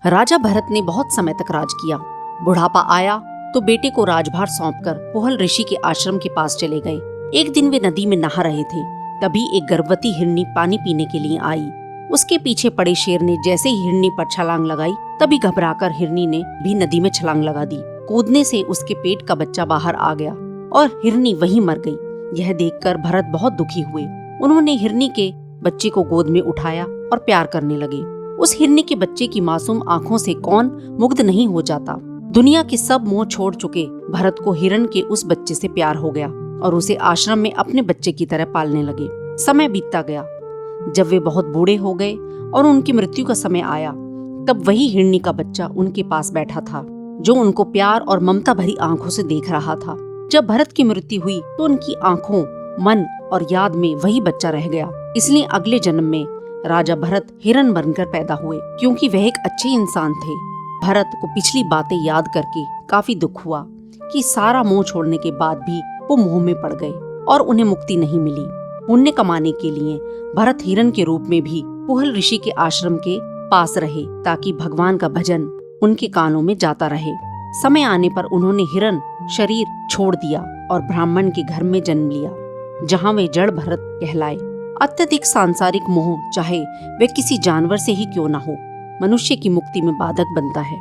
राजा भरत ने बहुत समय तक राज किया। बुढ़ापा आया तो बेटे को राजभार सौंपकर पुहल ऋषि के आश्रम के पास चले गए। एक दिन वे नदी में नहा रहे थे, तभी एक गर्भवती हिरनी पानी पीने के लिए आई। उसके पीछे पड़े शेर ने जैसे ही हिरनी पर छलांग लगाई, तभी घबराकर हिरनी ने भी नदी में छलांग लगा दी। कूदने से उसके पेट का बच्चा बाहर आ गया और हिरनी वहीं मर गई। यह देखकर भरत बहुत दुखी हुए। उन्होंने हिरनी के बच्चे को गोद में उठाया और प्यार करने लगे। उस हिरनी के बच्चे की मासूम आंखों से कौन मुग्ध नहीं हो जाता। दुनिया के सब मोह छोड़ चुके भरत को हिरण के उस बच्चे से प्यार हो गया और उसे आश्रम में अपने बच्चे की तरह पालने लगे। समय बीतता गया। जब वे बहुत बूढ़े हो गए और उनकी मृत्यु का समय आया, तब वही हिरनी का बच्चा उनके पास बैठा था, जो उनको प्यार और ममता भरी आंखों से देख रहा था। जब भरत की मृत्यु हुई तो उनकी आंखों, मन और याद में वही बच्चा रह गया। इसलिए अगले जन्म में राजा भरत हिरण बनकर पैदा हुए, क्योंकि वह एक अच्छे इंसान थे। भरत को पिछली बातें याद करके काफी दुख हुआ कि सारा मोह छोड़ने के बाद भी वो मोह में पड़ गए और उन्हें मुक्ति नहीं मिली। पुण्य कमाने के लिए भरत हिरण के रूप में भी पुहल ऋषि के आश्रम के पास रहे, ताकि भगवान का भजन उनके कानों में जाता रहे। समय आने पर उन्होंने हिरण शरीर छोड़ दिया और ब्राह्मण के घर में जन्म लिया, जहाँ वे जड़ भरत कहलाए। अत्यधिक सांसारिक मोह, चाहे वे किसी जानवर से ही क्यों न हो, मनुष्य की मुक्ति में बाधक बनता है।